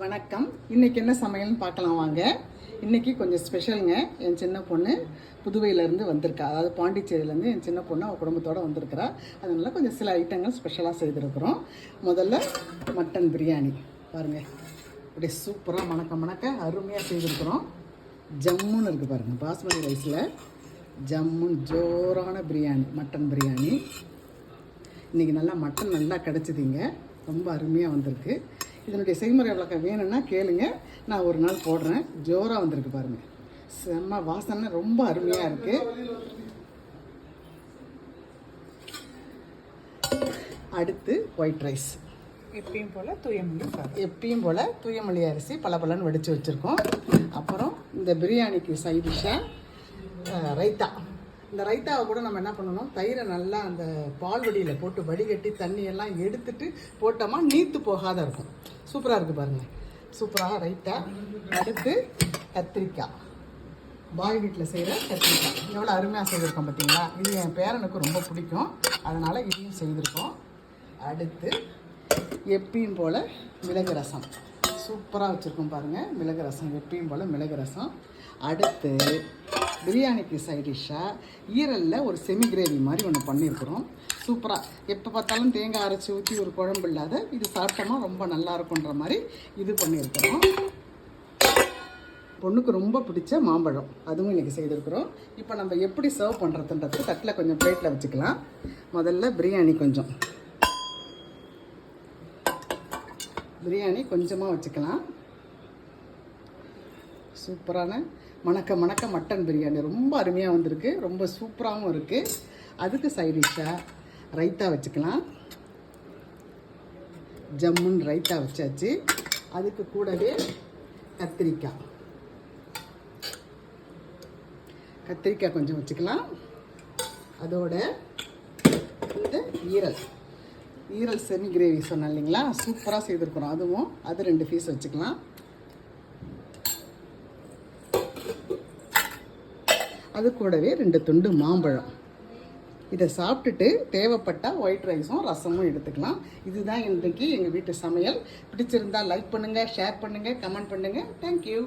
வணக்கம். இன்றைக்கி என்ன சமையல்னு பார்க்கலாம் வாங்க. இன்றைக்கி கொஞ்சம் ஸ்பெஷலுங்க. என் சின்ன பொண்ணு புதுவையிலேருந்து வந்திருக்கா, அதாவது பாண்டிச்சேரியிலேருந்து என் சின்ன பொண்ணு அவள் குடும்பத்தோடு வந்திருக்கிறா. அதனால் கொஞ்சம் சில ஐட்டங்கள் ஸ்பெஷலாக செய்திருக்கிறோம். முதல்ல மட்டன் பிரியாணி பாருங்கள், அப்படியே சூப்பராக மணக்க அருமையாக செய்திருக்கிறோம். ஜம்முன்னு இருக்குது பாருங்கள், பாஸ்மதி ரைஸில் ஜம்முன்னு ஜோரான பிரியாணி, மட்டன் பிரியாணி. இன்றைக்கி மட்டன் நல்லா கிடச்சிதிங்க, ரொம்ப அருமையாக வந்திருக்கு. இதனுடைய செய்முறை விளக்கம் வேணும்னா கேளுங்க, நான் ஒரு நாள் போடுறேன். ஜோராக வந்திருக்கு பாருங்கள், செம்ம வாசனை, ரொம்ப அருமையாக இருக்குது. அடுத்து ஒயிட் ரைஸ், எப்பயும் போல் தூயமல்லி அரிசி பலன்னு வடித்து வச்சுருக்கோம். அப்புறம் இந்த பிரியாணிக்கு சைட் டிஷ்ஷாக ரைத்தா. இந்த ரைத்தாவை கூட நம்ம என்ன பண்ணணும், தயிரை நல்லா அந்த பால் வடியில் போட்டு வடிகட்டி தண்ணியெல்லாம் எடுத்துட்டு போட்டோமா நீத்து போகாத இருக்கும். சூப்பராக இருக்குது பாருங்கள், சூப்பராக ரைத்தா. அடுத்து கத்திரிக்காய், பாய் வீட்டில் செய்கிற கத்திரிக்காய் எவ்வளோ அருமையாக செய்திருக்கோம் பார்த்தீங்களா. இது என் பேரனுக்கு ரொம்ப பிடிக்கும், அதனால் இதையும் செய்திருக்கோம். அடுத்து எப்பயும் போல் மிளகு ரசம் சூப்பராக வச்சுருக்கோம் பாருங்கள், மிளகு ரசம், எப்பயும் போல் மிளகு ரசம். அடுத்து பிரியாணிக்கு சைட் டிஷ்ஷாக ஈரலில் ஒரு செமி கிரேவி மாதிரி ஒன்று பண்ணியிருக்கிறோம். சூப்பராக, எப்போ பார்த்தாலும் தேங்காய் அரைச்சி ஊற்றி ஒரு குழம்பு இல்லாத இது சாப்பிட்டோமா ரொம்ப நல்லா இருக்குன்ற மாதிரி இது பண்ணியிருக்கிறோம். பொண்ணுக்கு ரொம்ப பிடிச்ச மாம்பழம், அதுவும் இன்றைக்கி செய்திருக்கிறோம். இப்போ நம்ம எப்படி சர்வ் பண்ணுறதுன்றது தட்டில் கொஞ்சம் பிளேட்டில் வச்சுக்கலாம். முதல்ல பிரியாணி கொஞ்சமாக வச்சுக்கலாம். சூப்பரான மணக்க மட்டன் பிரியாணி ரொம்ப அருமையாக வந்திருக்கு, ரொம்ப சூப்பராகவும் இருக்குது. அதுக்கு சைட் டிஷ்ஷாக ரைத்தா வச்சுக்கலாம். ஜம்முன் ரைத்தா வச்சாச்சு. அதுக்கு கூடவே கத்திரிக்காய் கொஞ்சம் வச்சுக்கலாம். அதோட இந்த ஈரல் செமி கிரேவி சொன்னேன் இல்லைங்களா, சூப்பராக செய்திருக்கிறோம். அது 2 பீஸ் வச்சுக்கலாம். அது கூடவே 2 துண்டு மாம்பழம். இதை சாப்பிட்டுட்டு தேவைப்பட்டால் ஒயிட் ரைஸும் ரசமும் எடுத்துக்கலாம். இதுதான் இன்றைக்கி எங்கள் வீட்டு சமையல். பிடிச்சிருந்தால் லைக் பண்ணுங்கள், ஷேர் பண்ணுங்கள், கமெண்ட் பண்ணுங்கள். தேங்க்யூ.